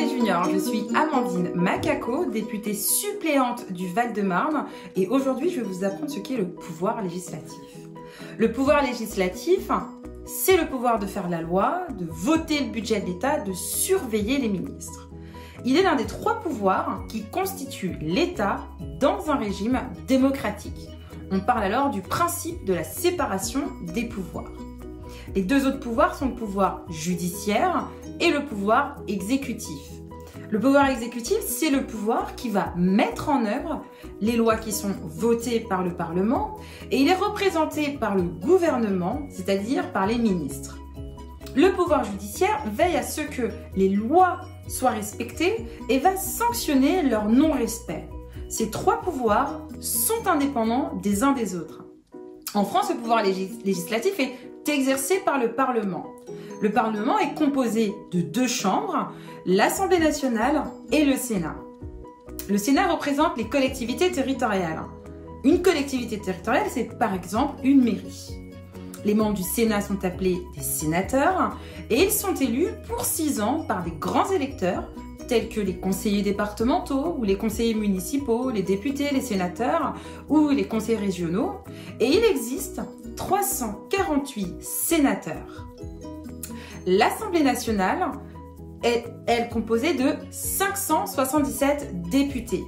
des juniors, je suis Amandine Macaco, députée suppléante du Val-de-Marne et aujourd'hui je vais vous apprendre ce qu'est le pouvoir législatif. Le pouvoir législatif, c'est le pouvoir de faire la loi, de voter le budget de l'État, de surveiller les ministres. Il est l'un des trois pouvoirs qui constituent l'État dans un régime démocratique. On parle alors du principe de la séparation des pouvoirs. Les deux autres pouvoirs sont le pouvoir judiciaire et le pouvoir exécutif. Le pouvoir exécutif, c'est le pouvoir qui va mettre en œuvre les lois qui sont votées par le Parlement et il est représenté par le gouvernement, c'est-à-dire par les ministres. Le pouvoir judiciaire veille à ce que les lois soient respectées et va sanctionner leur non-respect. Ces trois pouvoirs sont indépendants des uns des autres. En France, le pouvoir législatif est exercé par le Parlement. Le Parlement est composé de deux chambres, l'Assemblée nationale et le Sénat. Le Sénat représente les collectivités territoriales. Une collectivité territoriale, c'est par exemple une mairie. Les membres du Sénat sont appelés des sénateurs et ils sont élus pour 6 ans par des grands électeurs tels que les conseillers départementaux ou les conseillers municipaux, les députés, les sénateurs ou les conseillers régionaux. Et il existe 348 sénateurs. L'Assemblée nationale est, elle, composée de 577 députés.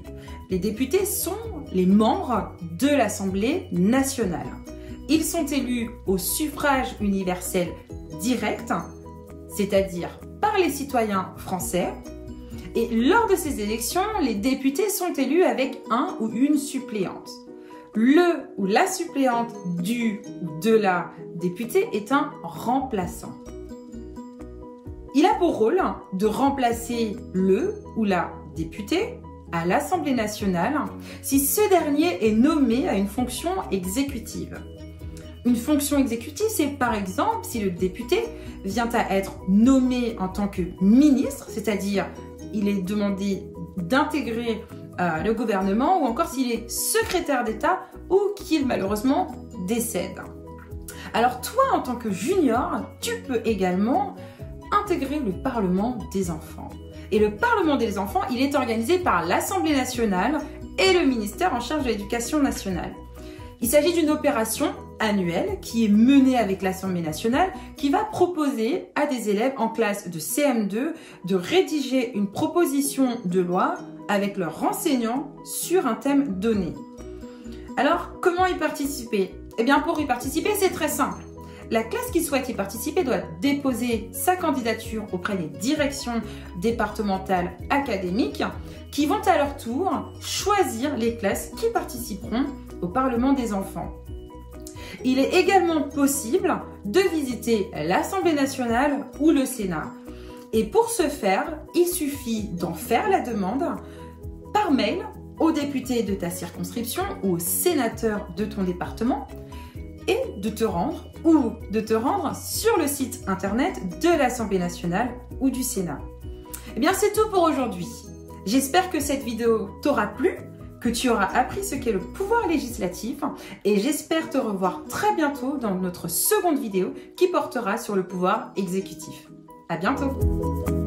Les députés sont les membres de l'Assemblée nationale. Ils sont élus au suffrage universel direct, c'est-à-dire par les citoyens français. Et lors de ces élections, les députés sont élus avec un ou une suppléante. Le ou la suppléante du ou de la députée est un remplaçant. Il a pour rôle de remplacer le ou la députée à l'Assemblée nationale si ce dernier est nommé à une fonction exécutive. Une fonction exécutive, c'est par exemple si le député vient à être nommé en tant que ministre, c'est-à-dire il est demandé d'intégrer le gouvernement ou encore s'il est secrétaire d'État ou qu'il malheureusement décède. Alors toi, en tant que junior, tu peux également intégrer le Parlement des enfants. Et le Parlement des enfants, il est organisé par l'Assemblée nationale et le ministère en charge de l'éducation nationale. Il s'agit d'une opération annuelle qui est menée avec l'Assemblée nationale qui va proposer à des élèves en classe de CM2 de rédiger une proposition de loi avec leurs enseignants sur un thème donné. Alors, comment y participer? Eh bien, pour y participer, c'est très simple. La classe qui souhaite y participer doit déposer sa candidature auprès des directions départementales académiques qui vont à leur tour choisir les classes qui participeront au Parlement des enfants. Il est également possible de visiter l'Assemblée nationale ou le Sénat. Et pour ce faire, il suffit d'en faire la demande par mail au député de ta circonscription ou au sénateur de ton département et de te rendre sur le site internet de l'Assemblée nationale ou du Sénat. Eh bien, c'est tout pour aujourd'hui. J'espère que cette vidéo t'aura plu, que tu auras appris ce qu'est le pouvoir législatif et j'espère te revoir très bientôt dans notre seconde vidéo qui portera sur le pouvoir exécutif. À bientôt!